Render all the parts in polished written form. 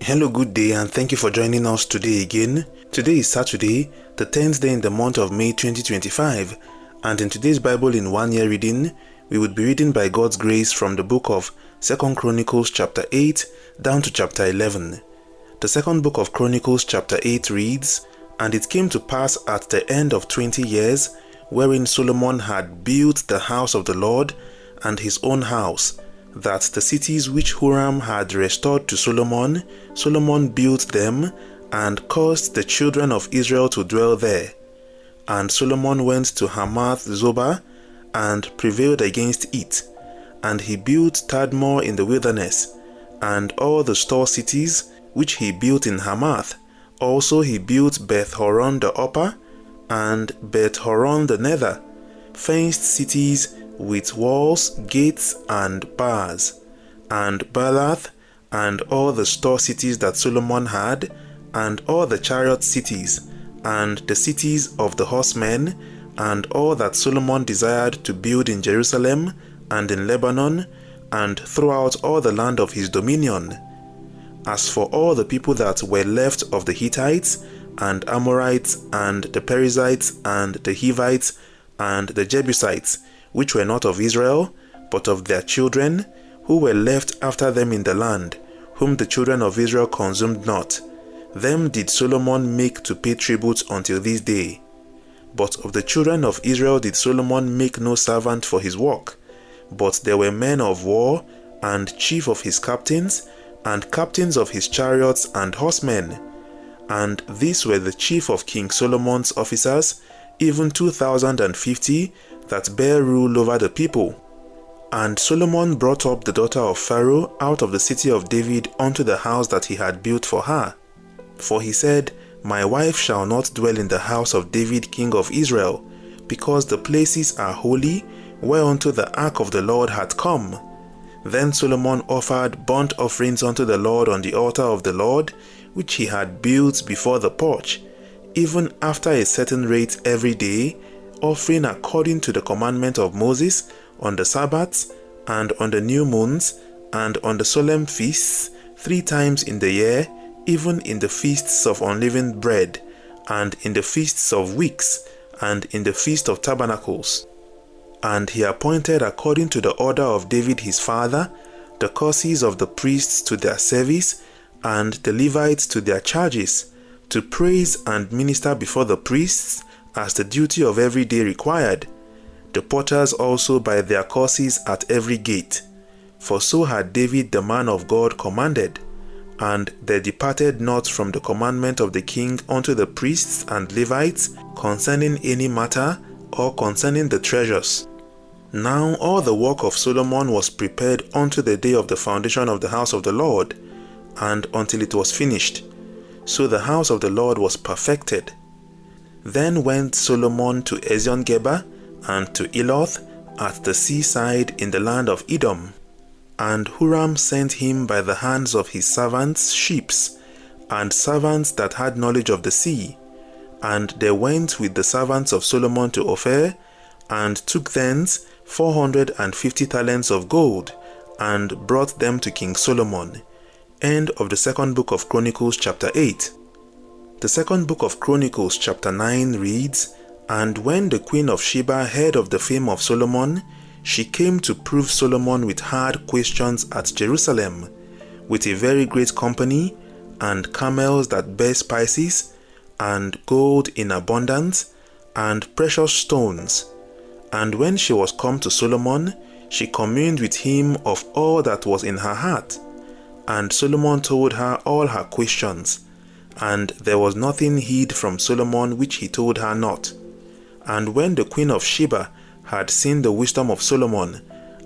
Hello, good day, and thank you for joining us today again. Today is Saturday, the 10th day in the month of May 2025, and in today's Bible in 1 year reading, we would be reading by God's grace from the book of 2 Chronicles chapter 8 down to chapter 11. The second book of Chronicles chapter 8 reads, "And it came to pass at the end of 20 years, wherein Solomon had built the house of the Lord and his own house, that the cities which Huram had restored to Solomon, Solomon built them, and caused the children of Israel to dwell there. And Solomon went to Hamath Zobah, and prevailed against it. And he built Tadmor in the wilderness, and all the store cities which he built in Hamath. Also he built Beth-horon the upper, and Beth-horon the nether, fenced cities with walls, gates, and bars, and Baalath, and all the store cities that Solomon had, and all the chariot cities, and the cities of the horsemen, and all that Solomon desired to build in Jerusalem, and in Lebanon, and throughout all the land of his dominion. As for all the people that were left of the Hittites, and Amorites, and the Perizzites, and the Hivites, and the Jebusites, which were not of Israel, but of their children, who were left after them in the land, whom the children of Israel consumed not, them did Solomon make to pay tribute until this day. But of the children of Israel did Solomon make no servant for his work, but there were men of war, and chief of his captains, and captains of his chariots and horsemen. And these were the chief of King Solomon's officers, even 2,050, that bear rule over the people. And Solomon brought up the daughter of Pharaoh out of the city of David unto the house that he had built for her. For he said, My wife shall not dwell in the house of David king of Israel, because the places are holy, whereunto the ark of the Lord hath come. Then Solomon offered burnt offerings unto the Lord on the altar of the Lord, which he had built before the porch, even after a certain rate every day, offering according to the commandment of Moses, on the Sabbaths, and on the new moons, and on the solemn feasts, 3 times in the year, even in the feasts of unleavened bread, and in the feasts of weeks, and in the feast of tabernacles. And he appointed according to the order of David his father, the courses of the priests to their service, and the Levites to their charges, to praise and minister before the priests, as the duty of every day required, the porters also by their courses at every gate. For so had David the man of God commanded, and they departed not from the commandment of the king unto the priests and Levites concerning any matter, or concerning the treasures. Now all the work of Solomon was prepared unto the day of the foundation of the house of the Lord, and until it was finished. So the house of the Lord was perfected. Then went Solomon to Ezion-Geber, and to Eloth, at the seaside in the land of Edom. And Huram sent him by the hands of his servants ships, and servants that had knowledge of the sea. And they went with the servants of Solomon to Ophir, and took thence 450 talents of gold, and brought them to King Solomon. End of the second book of Chronicles chapter 8. The second book of Chronicles chapter 9 reads, And when the queen of Sheba heard of the fame of Solomon, she came to prove Solomon with hard questions at Jerusalem, with a very great company, and camels that bear spices, and gold in abundance, and precious stones. And when she was come to Solomon, she communed with him of all that was in her heart. And Solomon told her all her questions, and there was nothing hid from Solomon which he told her not. And when the queen of Sheba had seen the wisdom of Solomon,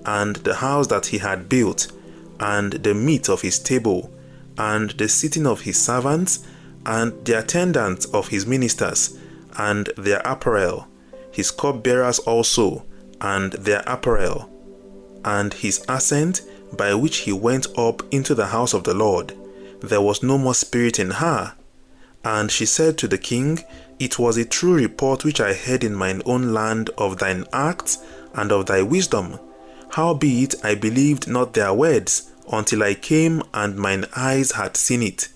and the house that he had built, and the meat of his table, and the sitting of his servants, and the attendance of his ministers, and their apparel, his cupbearers also, and their apparel, and his ascent by which he went up into the house of the Lord, there was no more spirit in her. And she said to the king, It was a true report which I heard in mine own land of thine acts and of thy wisdom. Howbeit I believed not their words, until I came and mine eyes had seen it.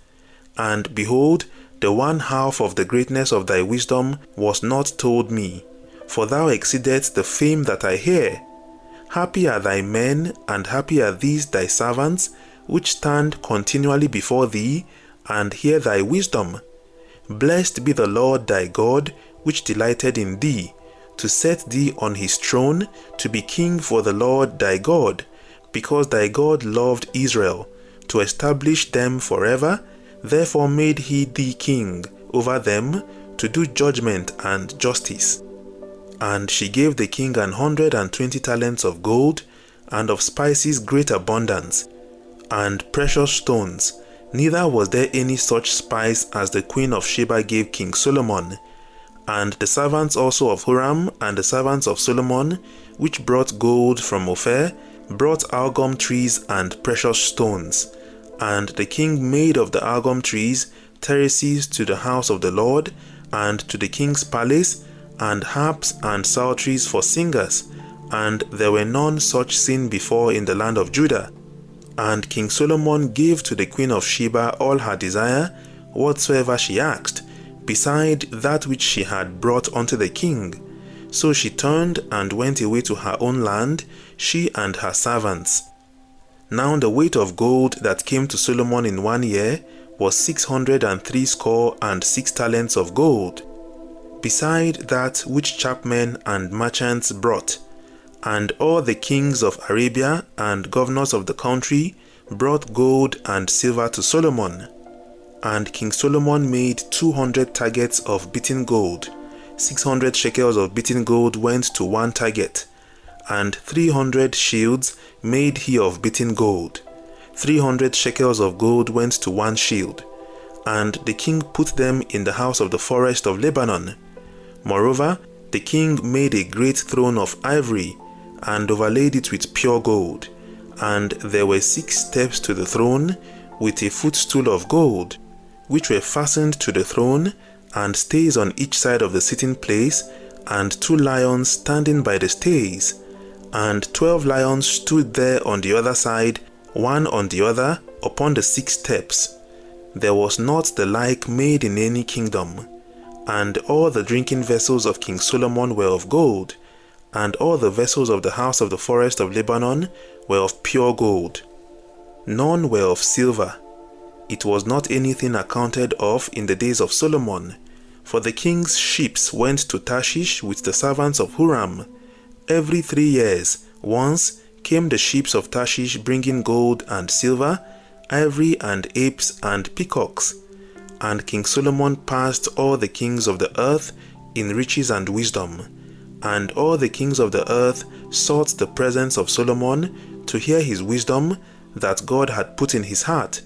And behold, the one half of the greatness of thy wisdom was not told me, for thou exceedest the fame that I hear. Happy are thy men, and happy are these thy servants, which stand continually before thee, and hear thy wisdom. Blessed be the Lord thy God, which delighted in thee, to set thee on his throne, to be king for the Lord thy God, because thy God loved Israel, to establish them forever. Therefore made he thee king over them, to do judgment and justice. And she gave the king 120 talents of gold, and of spices great abundance, and precious stones. Neither was there any such spice as the queen of Sheba gave King Solomon. And the servants also of Huram and the servants of Solomon, which brought gold from Ophir, brought algum trees and precious stones. And the king made of the algum trees terraces to the house of the Lord, and to the king's palace, and harps and psalteries for singers, and there were none such seen before in the land of Judah. And King Solomon gave to the queen of Sheba all her desire, whatsoever she asked, beside that which she had brought unto the king. So she turned and went away to her own land, she and her servants. Now the weight of gold that came to Solomon in 1 year was 636 talents of gold, beside that which chapmen and merchants brought. And all the kings of Arabia and governors of the country brought gold and silver to Solomon. And King Solomon made 200 targets of beaten gold. 600 shekels of beaten gold went to one target, and 300 shields made he of beaten gold. 300 shekels of gold went to one shield, and the king put them in the house of the forest of Lebanon. Moreover, the king made a great throne of ivory, and overlaid it with pure gold. And there were 6 steps to the throne, with a footstool of gold, which were fastened to the throne, and stays on each side of the sitting place, and 2 lions standing by the stays. And 12 lions stood there on the other side, one on the other, upon the 6 steps. There was not the like made in any kingdom. And all the drinking vessels of King Solomon were of gold, and all the vessels of the house of the forest of Lebanon were of pure gold. None were of silver. It was not anything accounted of in the days of Solomon, for the king's ships went to Tarshish with the servants of Huram. Every 3 years once came the ships of Tarshish bringing gold and silver, ivory and apes and peacocks. And King Solomon passed all the kings of the earth in riches and wisdom. And all the kings of the earth sought the presence of Solomon to hear his wisdom that God had put in his heart.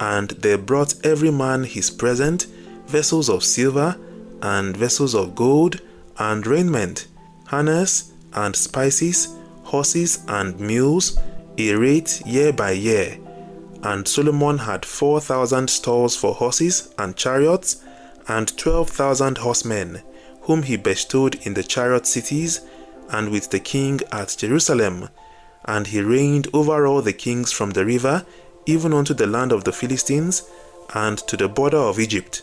And they brought every man his present, vessels of silver, and vessels of gold, and raiment, harness, and spices, horses and mules, a rate year by year. And Solomon had 4,000 stalls for horses and chariots, and 12,000 horsemen, whom he bestowed in the chariot cities, and with the king at Jerusalem. And he reigned over all the kings from the river, even unto the land of the Philistines, and to the border of Egypt.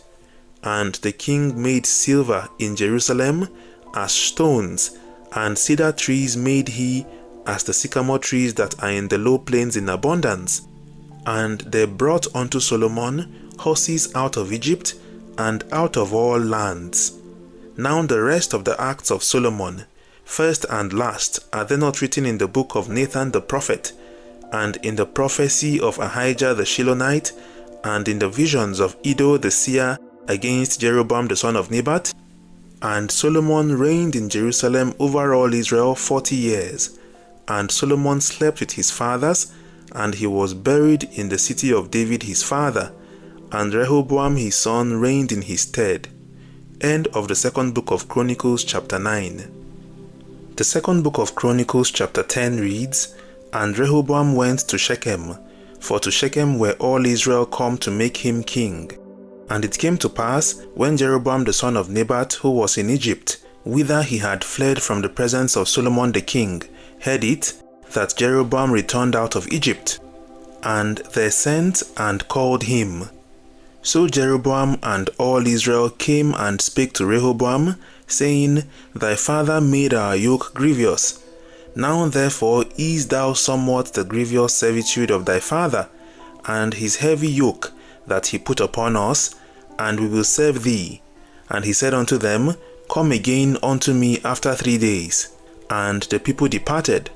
And the king made silver in Jerusalem as stones, and cedar trees made he as the sycamore trees that are in the low plains in abundance. And they brought unto Solomon horses out of Egypt, and out of all lands. Now the rest of the acts of Solomon, first and last, are they not written in the book of Nathan the prophet, and in the prophecy of Ahijah the Shilonite, and in the visions of Iddo the seer against Jeroboam the son of Nebat? And Solomon reigned in Jerusalem over all Israel 40 years. And Solomon slept with his fathers, and he was buried in the city of David his father, and Rehoboam his son reigned in his stead. End of the second book of Chronicles chapter 9. The second book of Chronicles chapter 10 reads, And Rehoboam went to Shechem, for to Shechem were all Israel come to make him king. And it came to pass, when Jeroboam the son of Nebat, who was in Egypt, whither he had fled from the presence of Solomon the king, heard it, that Jeroboam returned out of Egypt. And they sent and called him. So Jeroboam and all Israel came and spake to Rehoboam, saying, Thy father made our yoke grievous. Now therefore ease thou somewhat the grievous servitude of thy father, and his heavy yoke that he put upon us, and we will serve thee. And he said unto them, Come again unto me after 3 days. And the people departed.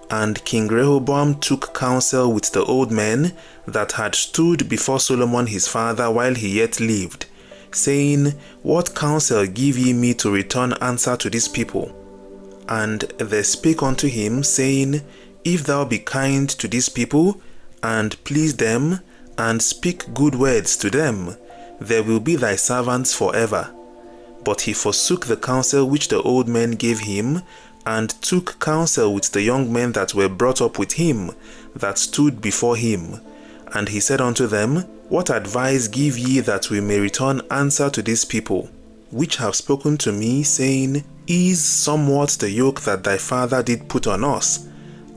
And King Rehoboam took counsel with the old men that had stood before Solomon his father while he yet lived, saying, What counsel give ye me to return answer to this people? And they spake unto him, saying, If thou be kind to this people, and please them, and speak good words to them, they will be thy servants forever. But he forsook the counsel which the old men gave him, and took counsel with the young men that were brought up with him, that stood before him. And he said unto them, What advice give ye that we may return answer to these people, which have spoken to me, saying, Ease somewhat the yoke that thy father did put on us?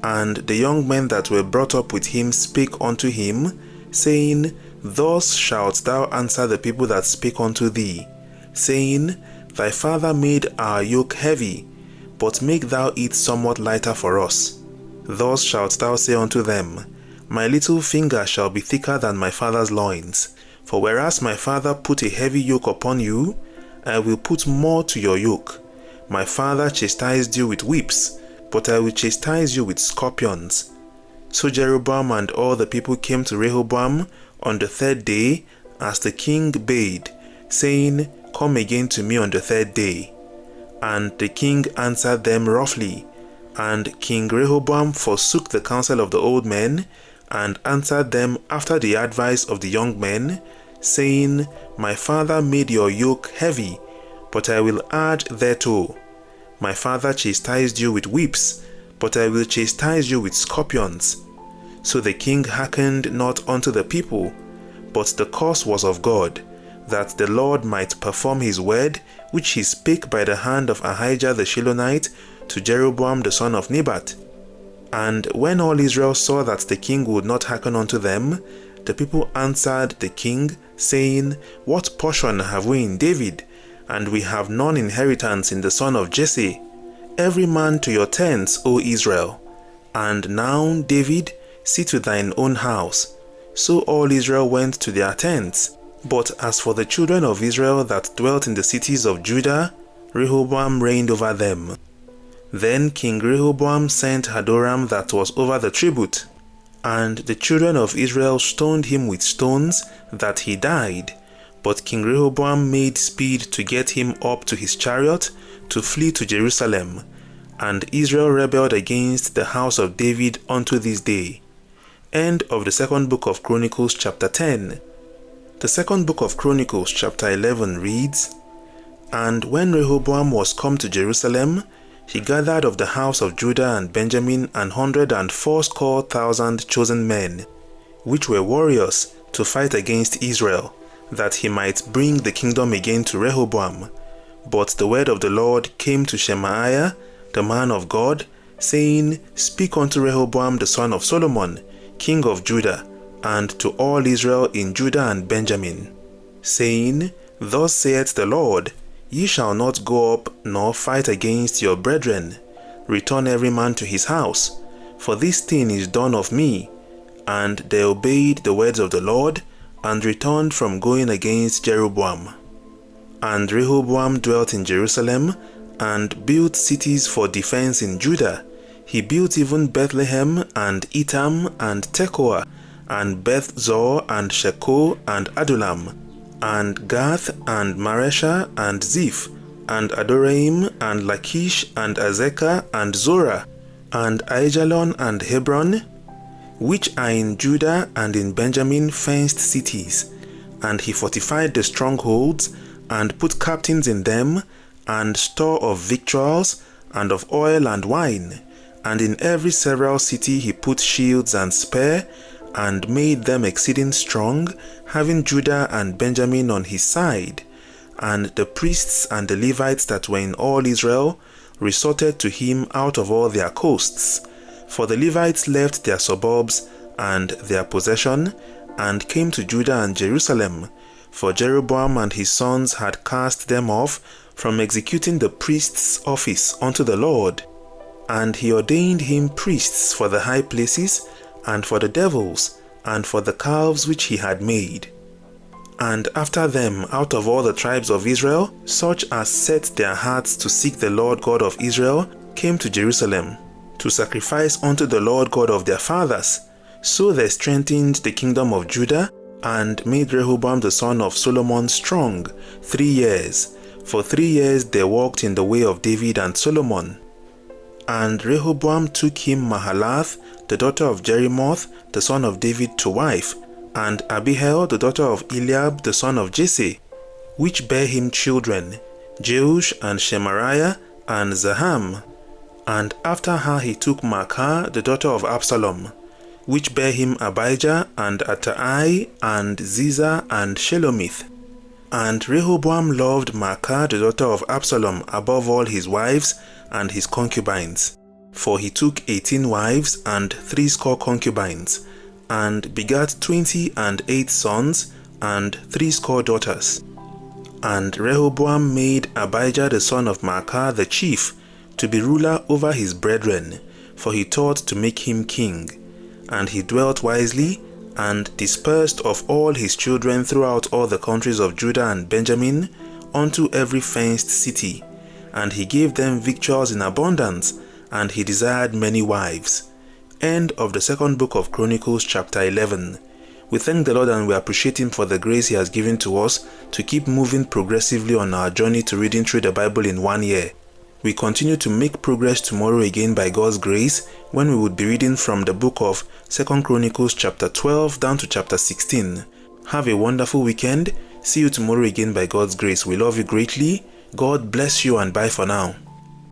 And the young men that were brought up with him spake unto him, saying, Thus shalt thou answer the people that spake unto thee, saying, Thy father made our yoke heavy, but make thou it somewhat lighter for us. Thus shalt thou say unto them, My little finger shall be thicker than my father's loins. For whereas my father put a heavy yoke upon you, I will put more to your yoke. My father chastised you with whips, but I will chastise you with scorpions. So Jeroboam and all the people came to Rehoboam on the 3rd day, as the king bade, saying, Come again to me on the 3rd day. And the king answered them roughly. And King Rehoboam forsook the counsel of the old men, and answered them after the advice of the young men, saying, My father made your yoke heavy, but I will add thereto. My father chastised you with whips, but I will chastise you with scorpions. So the king hearkened not unto the people, but the cause was of God, that the Lord might perform his word, which he spake by the hand of Ahijah the Shilonite to Jeroboam the son of Nebat. And when all Israel saw that the king would not hearken unto them, the people answered the king, saying, What portion have we in David? And we have none inheritance in the son of Jesse. Every man to your tents, O Israel. And now, David, see to thine own house. So all Israel went to their tents. But as for the children of Israel that dwelt in the cities of Judah, Rehoboam reigned over them. Then King Rehoboam sent Hadoram that was over the tribute, and the children of Israel stoned him with stones, that he died. But King Rehoboam made speed to get him up to his chariot, to flee to Jerusalem. And Israel rebelled against the house of David unto this day. End of the 2nd book of Chronicles chapter 10. The 2nd book of Chronicles chapter 11 reads, And when Rehoboam was come to Jerusalem, he gathered of the house of Judah and Benjamin 180,000 chosen men, which were warriors, to fight against Israel, that he might bring the kingdom again to Rehoboam. But the word of the Lord came to Shemaiah, the man of God, saying, Speak unto Rehoboam the son of Solomon, king of Judah, and to all Israel in Judah and Benjamin, saying, Thus saith the Lord, Ye shall not go up nor fight against your brethren. Return every man to his house, for this thing is done of me. And they obeyed the words of the Lord, and returned from going against Jeroboam. And Rehoboam dwelt in Jerusalem, and built cities for defense in Judah. He built even Bethlehem, and Etam, and Tekoa, and Beth-zor, and Shekoh, and Adullam, and Gath, and Maresha, and Ziph, and Adoraim, and Lachish, and Azekah, and Zorah, and Aijalon, and Hebron, which are in Judah and in Benjamin, fenced cities. And he fortified the strongholds, and put captains in them, and store of victuals, and of oil and wine. And in every several city he put shields and spear, and made them exceeding strong, having Judah and Benjamin on his side. And the priests and the Levites that were in all Israel resorted to him out of all their coasts. For the Levites left their suburbs, and their possession, and came to Judah and Jerusalem, for Jeroboam and his sons had cast them off from executing the priest's office unto the Lord. And he ordained him priests for the high places, and for the devils, and for the calves which he had made. And after them, out of all the tribes of Israel, such as set their hearts to seek the Lord God of Israel, came to Jerusalem, to sacrifice unto the Lord God of their fathers. So they strengthened the kingdom of Judah, and made Rehoboam the son of Solomon strong 3 years. For 3 years they walked in the way of David and Solomon. And Rehoboam took him Mahalath, the daughter of Jerimoth, the son of David, to wife, and Abihail, the daughter of Eliab, the son of Jesse, which bare him children, Jeush and Shemariah and Zaham. And after her he took Maachah, the daughter of Absalom, which bare him Abijah and Attai and Ziza and Shelomith. And Rehoboam loved Maachah, the daughter of Absalom, above all his wives and his concubines, for he took 18 wives and 80 concubines, and begat 28 sons and 80 daughters. And Rehoboam made Abijah the son of Maachah the chief, to be ruler over his brethren, for he thought to make him king. And he dwelt wisely, and dispersed of all his children throughout all the countries of Judah and Benjamin, unto every fenced city. And he gave them victuals in abundance, and he desired many wives. End of the second book of Chronicles, chapter 11. We thank the Lord and we appreciate Him for the grace He has given to us to keep moving progressively on our journey to reading through the Bible in 1 year. We continue to make progress tomorrow again by God's grace, when we would be reading from the book of 2 Chronicles chapter 12 down to chapter 16. Have a wonderful weekend. See you tomorrow again by God's grace. We love you greatly. God bless you and bye for now.